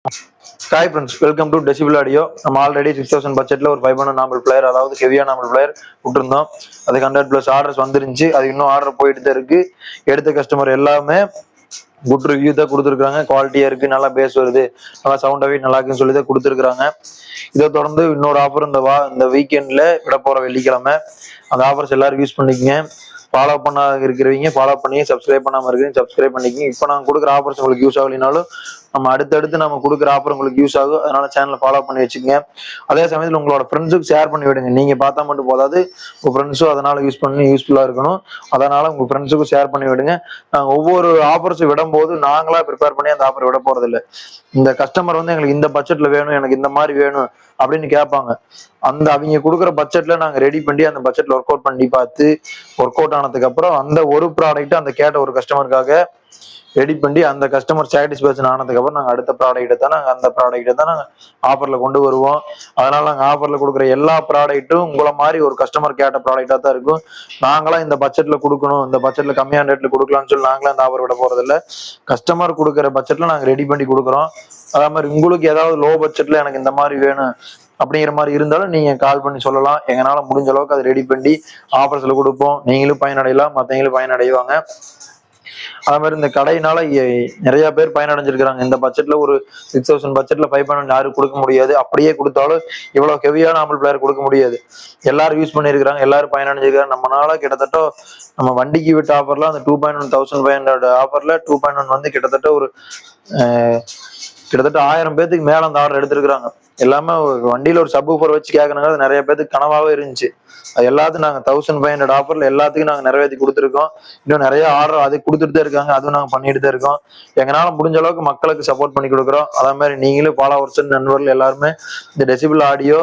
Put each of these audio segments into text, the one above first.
Hi friends, welcome to decibel audio. நம்ம already 6000 பட்ஜெட்ல ஒரு 500 நார்மல் பிளேயர், அதாவது ஹெவியா நார்மல் பிளேயர் விட்டுருந்தோம். அதுக்கு 100+ ஆர்டர்ஸ் வந்துருந்துச்சு. அது இன்னும் ஆர்டர் போயிட்டு தான் இருக்கு. எடுத்த கஸ்டமர் எல்லாமே குட் ரிவ்யூ தான் கொடுத்துருக்காங்க. குவாலிட்டியா இருக்கு, நல்லா பேஸ் வருது, நல்லா சவுண்டாவே நல்லா இருக்குன்னு சொல்லி தான் கொடுத்துருக்காங்க. இதை தொடர்ந்து இன்னொரு ஆஃபர் இந்த வீக்கெண்ட்ல விட போற வெள்ளிக்கிழமை. அந்த ஆஃபர்ஸ் எல்லாரும் யூஸ் பண்ணிக்கங்க. ஃபாலோ பண்ண இருக்கிறவங்க ஃபாலோ பண்ணி, சப்ஸ்கிரைப் பண்ணாம இருக்கிறீங்க சப்ஸ்கிரைப் பண்ணிக்கங்க. இப்போ நாங்கள் கொடுக்குற ஆஃபர்ஸ் உங்களுக்கு யூஸ் ஆகலினாலும் நம்ம அடுத்தடுத்து நம்ம கொடுக்குற ஆஃபர் உங்களுக்கு யூஸ் ஆகும். அதனால சேனலை ஃபாலோ பண்ணி வச்சுக்கோங்க. அதே சமயத்தில் உங்களோட ஃப்ரெண்ட்ஸுக்கு ஷேர் பண்ணி விடுங்க. நீங்க பார்த்தா மட்டும் போதாது, உங்க ஃப்ரெண்ட்ஸும் அதனால யூஸ் பண்ணி யூஸ்ஃபுல்லா இருக்கணும். அதனால உங்க ஃப்ரெண்ட்ஸுக்கும் ஷேர் பண்ணி விடுங்க. நாங்கள் ஒவ்வொரு ஆஃபர்ஸ் விடும்போது நாங்களா ப்ரிப்பேர் பண்ணி அந்த ஆஃபர் விட போறது இல்லை. இந்த கஸ்டமர் எங்களுக்கு இந்த பட்ஜெட்ல வேணும், எனக்கு இந்த மாதிரி வேணும் அப்படின்னு கேட்பாங்க. அந்த அவங்க கொடுக்குற பட்ஜெட்ல நாங்க ரெடி பண்ணி அந்த பட்ஜெட்ல ஒர்க் அவுட் பண்ணி பார்த்து ஒர்க் அவுட் ஆனதுக்கு அப்புறம் அந்த ஒரு ப்ராடக்ட் அந்த கேட்ட ஒரு கஸ்டமருக்காக ரெடி பண்ணி அந்த கஸ்டமர் சாட்டிஸ்பேக்ஷன் ஆனதுக்கு அப்புறம் நாங்கள் அடுத்த ப்ராடக்ட்டை தான் நாங்கள் ஆஃபர்ல கொண்டு வருவோம். அதனால நாங்கள் ஆஃபர்ல கொடுக்குற எல்லா ப்ராடக்ட்டும் உங்களை மாதிரி ஒரு கஸ்டமர் கேட்ட ப்ராடக்டா தான் இருக்கும். நாங்களாம் இந்த பட்ஜெட்ல கொடுக்கணும், இந்த பட்ஜெட்ல கம்மியான ரேட்ல கொடுக்கலாம்னு சொல்லி நாங்களாம் இந்த ஆஃபர் விட போறது இல்லை. கஸ்டமர் கொடுக்குற பட்ஜெட்ல நாங்கள் ரெடி பண்ணி கொடுக்குறோம். அதே மாதிரி உங்களுக்கு ஏதாவது லோ பட்ஜெட்ல எனக்கு இந்த மாதிரி வேணும் அப்படிங்கிற மாதிரி இருந்தாலும் நீங்க கால் பண்ணி சொல்லலாம். எங்களால முடிஞ்ச அளவுக்கு அதை ரெடி பண்ணி ஆஃபர்ஸ்ல கொடுப்போம். நீங்களும் பயனடையலாம், மற்றவங்களும் பயனடைவாங்க. அதே மாதிரி இந்த கடையினால நிறைய பேர் பயனடைஞ்சிருக்கிறாங்க. இந்த பட்ஜெட்ல ஒரு 6000 பட்ஜெட்ல 500 யாரும் கொடுக்க முடியாது. அப்படியே கொடுத்தாலும் இவ்வளவு ஹெவியான ஆம்பிள் பிளேயர் கொடுக்க முடியாது. எல்லாரும் யூஸ் பண்ணிருக்கிறாங்க, எல்லாரும் பயனடைஞ்சிருக்காங்க. நம்மளால கிட்டத்தட்ட நம்ம வண்டிக்கு விட்ட ஆஃபர்ல அந்த 2.1 1500 ஆஃபர்ல 2.1 கிட்டத்தட்ட ஒரு கிட்டத்தட்ட 1000 பேத்துக்கு மேல அந்த ஆர்டர் எடுத்திருக்கிறாங்க. எல்லாமே வண்டியில ஒரு சப்வூஃபர் வச்சு கேட்கணுங்க. நிறைய பேத்துக்கு கனவாவே இருந்துச்சு. அது எல்லாத்துக்கும் நாங்க 1500 ஆஃபர்ல எல்லாத்துக்கும் நாங்க நிறைவேற்றி கொடுத்துருக்கோம். இன்னும் நிறைய ஆர்டர் அது கொடுத்துட்டு தான் இருக்காங்க. அதுவும் நாங்க பண்ணிட்டு தான் இருக்கோம். எங்களால முடிஞ்ச அளவுக்கு மக்களுக்கு சப்போர்ட் பண்ணி கொடுக்குறோம். அதே மாதிரி நீங்களும் ஃபாலோவர்ஸ் நண்பர்கள் எல்லாருமே இந்த டெசிபிள் ஆடியோ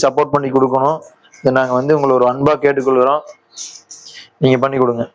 சப்போர்ட் பண்ணி கொடுக்கணும். இதை நாங்க உங்களை ஒரு அன்பா கேட்டுக்கொள்கிறோம். நீங்க பண்ணி கொடுங்க.